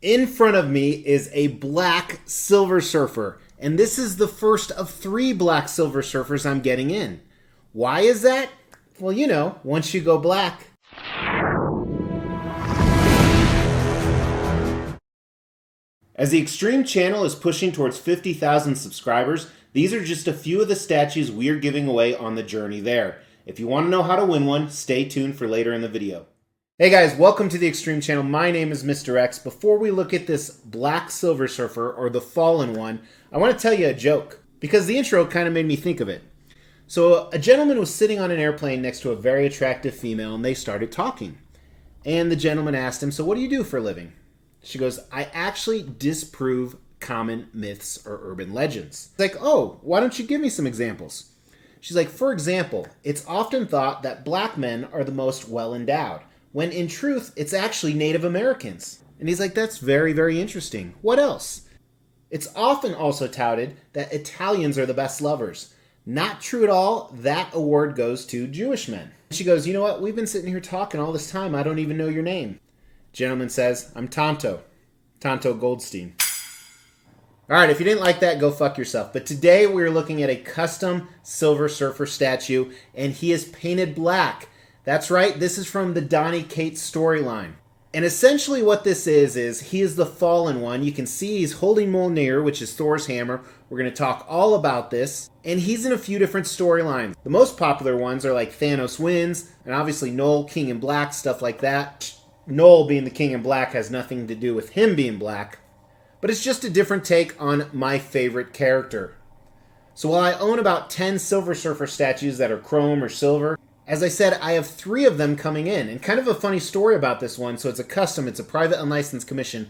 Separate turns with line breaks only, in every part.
In front of me is a black Silver Surfer, and this is the first of 3 black Silver Surfers I'm getting in. Why is that? Well, you know, once you go black. As the Extreme channel is pushing towards 50,000 subscribers, these are just a few of the statues we are giving away on the journey there. If you want to know how to win one, stay tuned for later in the video. Hey guys, welcome to the Extreme channel. My name is Mr. X. Before we look at this black Silver Surfer, or the fallen one, I want to tell you a joke, because the intro kind of made me think of it. So a gentleman was sitting on an airplane next to a very attractive female, and they started talking. And the gentleman asked him, "So what do you do for a living?" She goes, "I actually disprove common myths or urban legends." It's like, "Oh, why don't you give me some examples?" She's like, "For example, it's often thought that black men are the most well-endowed, when in truth, it's actually Native Americans." And he's like, "That's very, very interesting. What else?" "It's often also touted that Italians are the best lovers. Not true at all. That award goes to Jewish men." She goes, "You know what? We've been sitting here talking all this time. I don't even know your name." Gentleman says, "I'm Tonto Goldstein." All right, if you didn't like that, go fuck yourself. But today we're looking at a custom Silver Surfer statue, and he is painted black. That's right, this is from the Donny Cates storyline. And essentially what this is he is the fallen one. You can see he's holding Mjolnir, which is Thor's hammer. We're going to talk all about this. And he's in a few different storylines. The most popular ones are like Thanos wins, and obviously Noel, King in Black, stuff like that. Noel being the King in Black has nothing to do with him being black. But it's just a different take on my favorite character. So while I own about 10 Silver Surfer statues that are chrome or silver, as I said, I have 3 of them coming in. And kind of a funny story about this one, so it's a custom, it's a private unlicensed commission.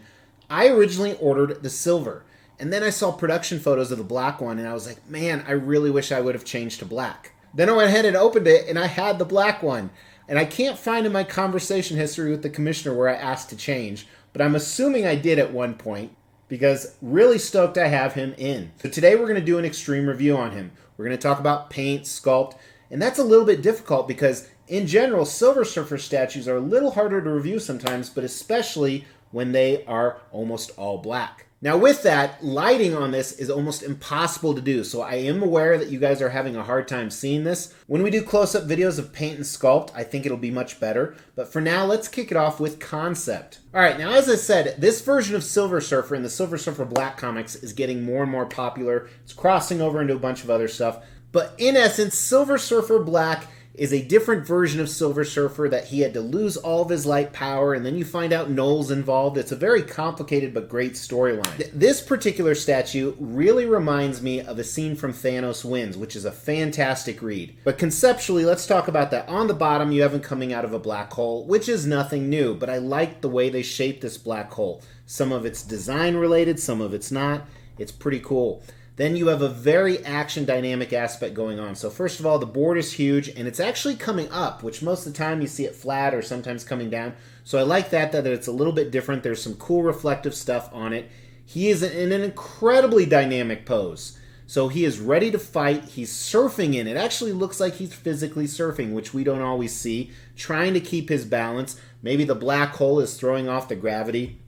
I originally ordered the silver, and then I saw production photos of the black one, and I was like, man, I really wish I would have changed to black. Then I went ahead and opened it, and I had the black one. And I can't find in my conversation history with the commissioner where I asked to change, but I'm assuming I did at one point, because really stoked I have him in. So today we're going to do an extreme review on him. We're going to talk about paint, sculpt, and that's a little bit difficult because in general, Silver Surfer statues are a little harder to review sometimes, but especially when they are almost all black. Now with that, lighting on this is almost impossible to do, so I am aware that you guys are having a hard time seeing this. When we do close-up videos of paint and sculpt, I think it'll be much better, but for now, let's kick it off with concept. Alright, now as I said, this version of Silver Surfer in the Silver Surfer Black comics is getting more and more popular. It's crossing over into a bunch of other stuff, but in essence, Silver Surfer Black is a different version of Silver Surfer that he had to lose all of his light power, and then you find out Noel's involved. It's a very complicated but great storyline. This particular statue really reminds me of a scene from Thanos Wins, which is a fantastic read. But conceptually, let's talk about that. On the bottom, you have him coming out of a black hole, which is nothing new, but I like the way they shaped this black hole. Some of it's design related, some of it's not. It's pretty cool. Then you have a very action dynamic aspect going on. So first of all, the board is huge, and it's actually coming up, which most of the time you see it flat or sometimes coming down. So I like that it's a little bit different. There's some cool reflective stuff on it. He is in an incredibly dynamic pose. So he is ready to fight. He's surfing in. It actually looks like he's physically surfing, which we don't always see, trying to keep his balance. Maybe the black hole is throwing off the gravity.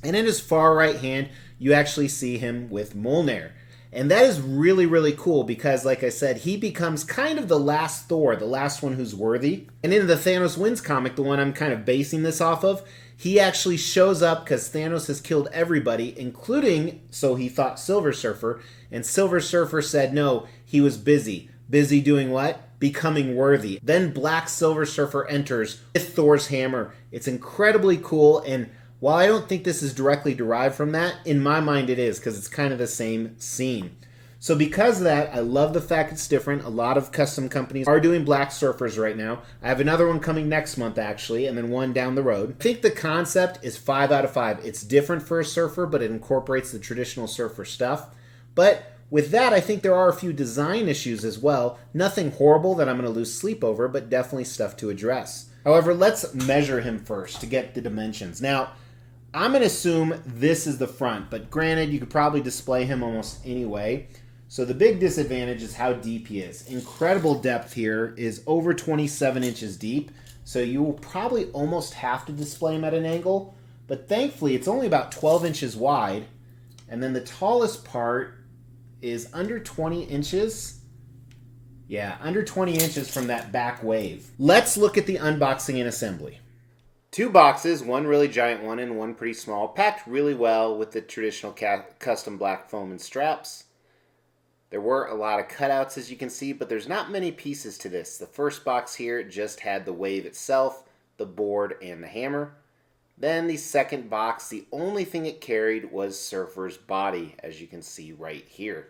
And in his far right hand, you actually see him with Mjolnir. And that is really, really cool because, like I said, he becomes kind of the last Thor, the last one who's worthy. And in the Thanos Wins comic, the one I'm kind of basing this off of, he actually shows up because Thanos has killed everybody, including, so he thought, Silver Surfer. And Silver Surfer said no, he was busy. Busy doing what? Becoming worthy. Then Black Silver Surfer enters with Thor's hammer. It's incredibly cool, and while I don't think this is directly derived from that, in my mind it is, because it's kind of the same scene. So because of that, I love the fact it's different. A lot of custom companies are doing black surfers right now. I have another one coming next month, actually, and then one down the road. I think the concept is 5 out of 5. It's different for a surfer, but it incorporates the traditional surfer stuff. But with that, I think there are a few design issues as well. Nothing horrible that I'm going to lose sleep over, but definitely stuff to address. However, let's measure him first to get the dimensions. Now, I'm going to assume this is the front, but granted, you could probably display him almost any way. So the big disadvantage is how deep he is. Incredible depth here, is over 27 inches deep, so you will probably almost have to display him at an angle. but thankfully it's only about 12 inches wide, and then the tallest part is under 20 inches. Yeah, under 20 inches from that back wave. Let's look at the unboxing and assembly. 2 boxes, one really giant one and one pretty small, packed really well with the traditional custom black foam and straps. There were a lot of cutouts, as you can see, but there's not many pieces to this. The first box here just had the wave itself, the board, and the hammer. Then the second box, the only thing it carried was Surfer's body, as you can see right here.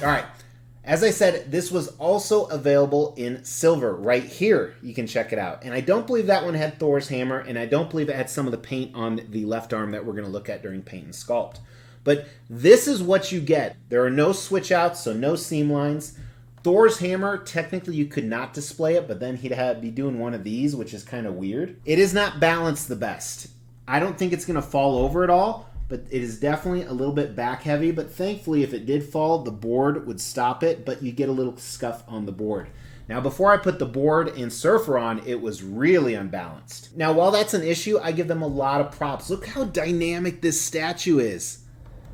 All right, as I said, this was also available in silver right here. You can check it out. And I don't believe that one had Thor's hammer, and I don't believe it had some of the paint on the left arm that we're going to look at during paint and sculpt. But this is what you get. There are no switch outs, so no seam lines. Thor's hammer, technically you could not display it, but then he'd be doing one of these, which is kind of weird. It is not balanced the best. I don't think it's going to fall over at all, but it is definitely a little bit back heavy. But thankfully, if it did fall, the board would stop it, but you get a little scuff on the board. Now, before I put the board and Surfer on, it was really unbalanced. Now, while that's an issue, I give them a lot of props. Look how dynamic this statue is.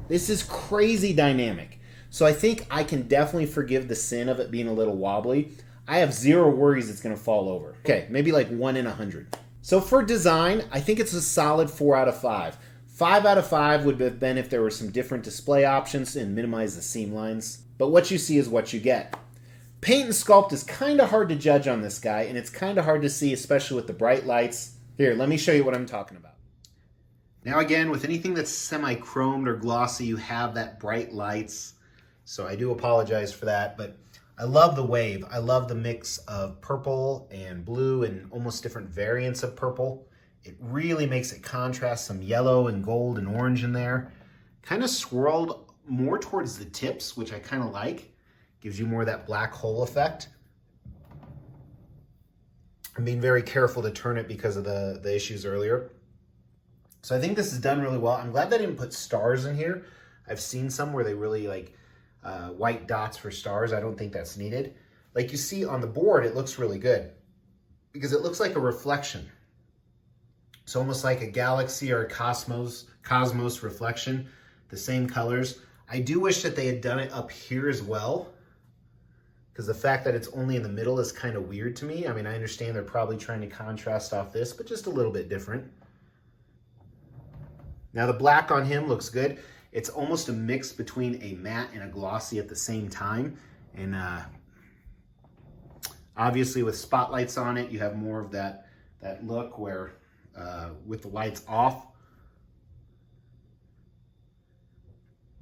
This is crazy dynamic. So I think I can definitely forgive the sin of it being a little wobbly. I have zero worries it's going to fall over. Okay, maybe like 1 in 100. So for design, I think it's a solid 4 out of 5. 5 out of 5 would have been if there were some different display options and minimize the seam lines. But what you see is what you get. Paint and sculpt is kind of hard to judge on this guy, and it's kind of hard to see, especially with the bright lights. Here, let me show you what I'm talking about. Now again, with anything that's semi-chromed or glossy, you have that bright lights. So I do apologize for that, but I love the wave. I love the mix of purple and blue and almost different variants of purple. It really makes it contrast, some yellow and gold and orange in there. Kind of swirled more towards the tips, which I kind of like. Gives you more of that black hole effect. I'm being very careful to turn it because of the issues earlier. So I think this is done really well. I'm glad they didn't put stars in here. I've seen some where they really like white dots for stars. I don't think that's needed. Like you see on the board, it looks really good because it looks like a reflection. It's almost like a galaxy or a cosmos reflection, the same colors. I do wish that they had done it up here as well, because the fact that it's only in the middle is kind of weird to me. I mean, I understand they're probably trying to contrast off this, but just a little bit different. Now the black on him looks good. It's almost a mix between a matte and a glossy at the same time. And obviously with spotlights on it, you have more of that look where with the lights off,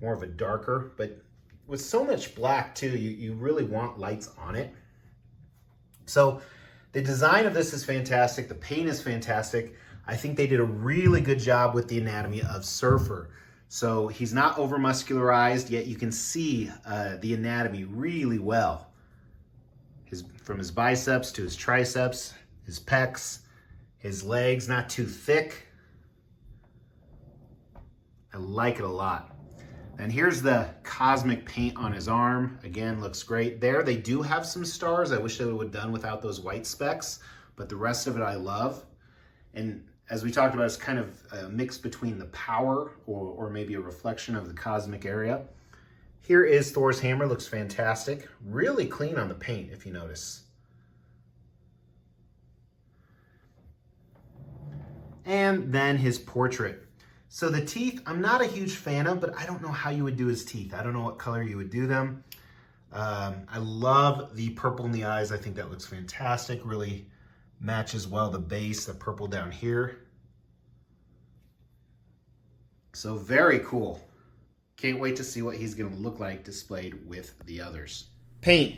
more of a darker, but with so much black too, you really want lights on it. So the design of this is fantastic. The paint is fantastic. I think they did a really good job with the anatomy of Surfer. So he's not over muscularized, yet you can see the anatomy really well. From his biceps to his triceps, his pecs, his legs, not too thick. I like it a lot. And here's the cosmic paint on his arm. Again, looks great. There, they do have some stars. I wish they would have done without those white specks, but the rest of it I love. And as we talked about, it's kind of a mix between the power or maybe a reflection of the cosmic area. Here is Thor's hammer, looks fantastic. Really clean on the paint, if you notice. and then his portrait. So the teeth, I'm not a huge fan of, but I don't know how you would do his teeth. I don't know what color you would do them. I love the purple in the eyes. I think that looks fantastic. Really matches well the base, the purple down here. So very cool. Can't wait to see what he's going to look like displayed with the others. Paint.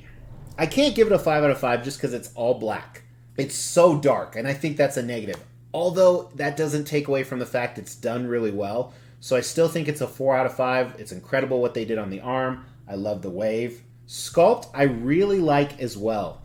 I can't give it a 5 out of 5 just because it's all black. It's so dark, and I think that's a negative. Although that doesn't take away from the fact it's done really well. So I still think it's a 4 out of 5. It's incredible what they did on the arm. I love the wave. Sculpt, I really like as well.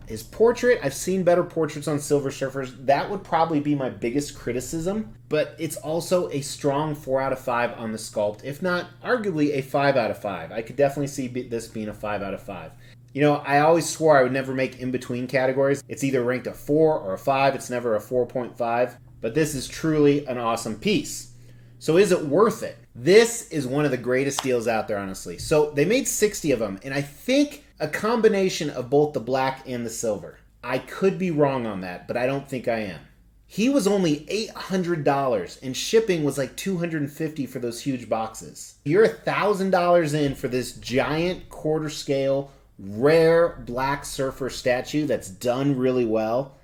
His portrait, I've seen better portraits on Silver Surfers. That would probably be my biggest criticism, but it's also a strong 4 out of 5 on the sculpt, if not arguably a 5 out of 5. I could definitely see this being a 5 out of 5. You know, I always swore I would never make in-between categories. It's either ranked a 4 or a 5. It's never a 4.5. But this is truly an awesome piece. So is it worth it? This is one of the greatest deals out there, honestly. So they made 60 of them, and I think a combination of both the black and the silver. I could be wrong on that, but I don't think I am. He was only $800, and shipping was like $250 for those huge boxes. You're $1,000 in for this giant quarter scale rare black surfer statue that's done really well.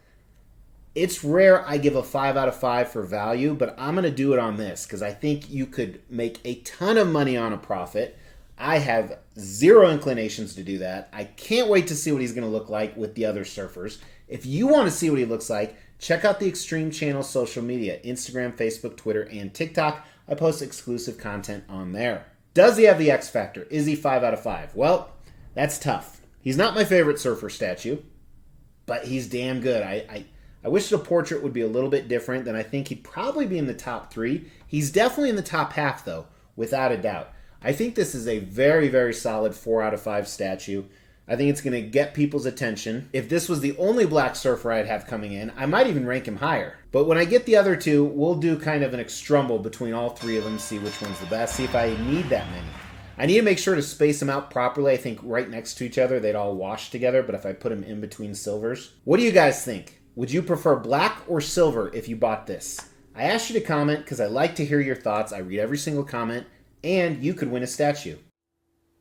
It's rare. I give a 5 out of 5 for value, but I'm going to do it on this because I think you could make a ton of money on a profit. I have zero inclinations to do that. I can't wait to see what he's going to look like with the other surfers. If you want to see what he looks like, check out the Extreme Channel's social media, Instagram, Facebook, Twitter, and TikTok. I post exclusive content on there. Does he have the X factor? Is he 5 out of 5? Well, that's tough. He's not my favorite surfer statue, but he's damn good. I wish the portrait would be a little bit different. Then I think he'd probably be in the top 3. He's definitely in the top half, though, without a doubt. I think this is a very, very solid 4 out of 5 statue. I think it's going to get people's attention. If this was the only black surfer I'd have coming in, I might even rank him higher. But when I get the other two, we'll do kind of an extrumble between all 3 of them, see which one's the best, see if I need that many. I need to make sure to space them out properly. I think right next to each other, they'd all wash together, but if I put them in between silvers. What do you guys think? Would you prefer black or silver if you bought this? I asked you to comment because I like to hear your thoughts. I read every single comment, and you could win a statue.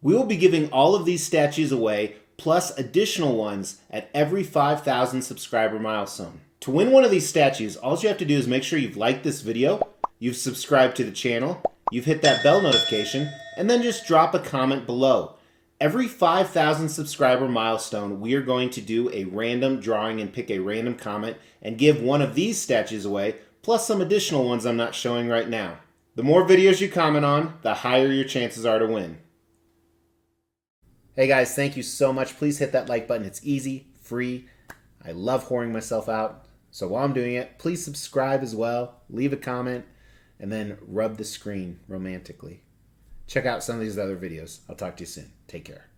We will be giving all of these statues away, plus additional ones at every 5,000 subscriber milestone. To win one of these statues, all you have to do is make sure you've liked this video, you've subscribed to the channel, you've hit that bell notification, and then just drop a comment below. Every 5,000 subscriber milestone, we are going to do a random drawing and pick a random comment and give one of these statues away, plus some additional ones I'm not showing right now. The more videos you comment on, the higher your chances are to win. Hey guys, thank you so much. Please hit that like button. It's easy, free. I love whoring myself out. So while I'm doing it, please subscribe as well, leave a comment, and then rub the screen romantically. Check out some of these other videos. I'll talk to you soon. Take care.